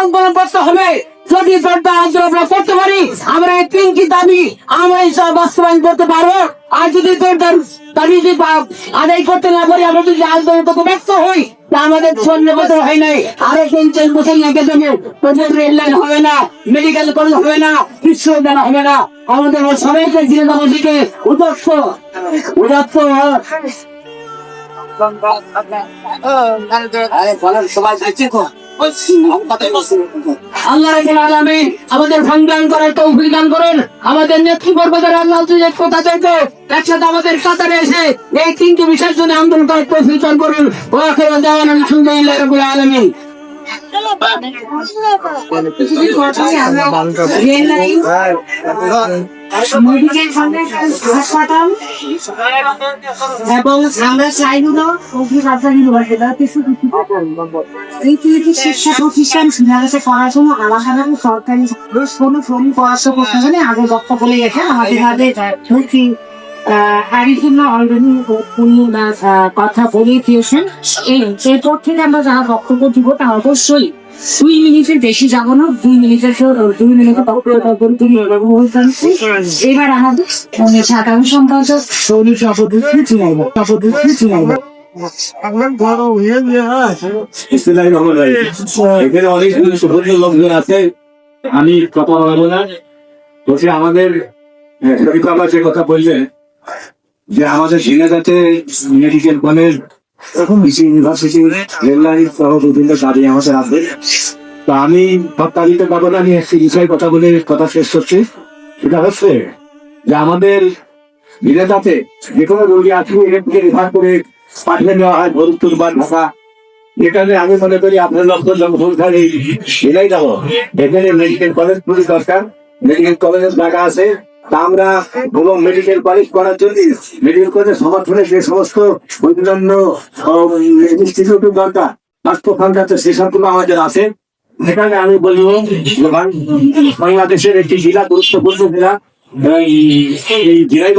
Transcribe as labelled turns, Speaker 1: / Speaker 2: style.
Speaker 1: আন্দোলন করতে হবে। যদি আন্দোলন করতে পারি, আমরা এই তিনটি দাবি আমরা বাস্তবায়ন করতে পারবো। আর যদি দাবি যদি আদায় করতে না পারি, আমরা যদি আন্দোলন করতে ব্যর্থ হই, তা আমাদের 14 বছর হয় নাই, আরো 3-4 বছর লেগে যাবে। রেল লাইন হবে না, মেডিকেল কলেজ হবে না, বিশ্ববিদ্যালয় হবে না। আমাদের সবাইকে জিন্দাবাদ দিকে উদ্যক্ত আল্লাহ আমাদের সংগ্রাম করার তৌফিক দান করেন। আমাদের নেতৃবর্গদের আল্লাহ কথা চাইতে একসাথে আমাদের কাতারে এসে এই তিনটি বিষয়ের জন্য আন্দোলন করার তৌফিক দান করেন। আলহামদুলিল্লাহ রাব্বিল আলামিন।
Speaker 2: এবং আমরা চাইগুলো শিক্ষা প্রতিষ্ঠান পড়াশোনা আলাদা সরকারি কোনো শ্রমিক পড়াশোনা করতে গেলে আগে বক্তব্য বলে গেছে আমাদের অলরেডি কথা বলিয়ে দিয়েছেন। এরপর থেকে আমরা যারা বক্তব্য দিব তা অবশ্যই 2 মিনিটের বেশি যাবো না, 2 মিনিটের 2 মিনিটের এবার আমাদের সাধারণ সম্পাদক
Speaker 3: এখানে অনেক লোকজন আছে, আমি কথা বলবো না। বলছি আমাদের যে কথা বলছে যে আমাদের ঝিনাইদহে medical college, university, rail line সহ বিভিন্ন দাবি আমাদের আছে। তো আমি তৎকালীন ব্যবধান নিয়ে একটি বিষয়ে কথা বলে কথা শেষ করছি। সেটা হচ্ছে যে আমাদের ঝিনাইদহে যে কোনো রোগী আছে রেফার করে পাঠিয়ে দেওয়া হয় ভরতপুর বা ঢাকা। এখানে আমি মনে করি আপনার লক্ষ্য জনসংখ্যার এই ঝিনাইদহ, এখানে মেডিকেল কলেজ পুরো দরকার। মেডিকেল কলেজের জায়গা আছে, তা আমরা কোনো মেডিকেল কলেজ করার জন্য মেডিকেল কলেজের সমর্থনে যে সমস্ত অন্যান্য ইনস্টিটিউটের দরকার, স্বাস্থ্য ফান্ড আছে, সেসবগুলো আমাদের আছে। সেখানে আমি বলবো বাংলাদেশের একটি জেলা, গুরুত্বপূর্ণ জেলা, এই জেলায়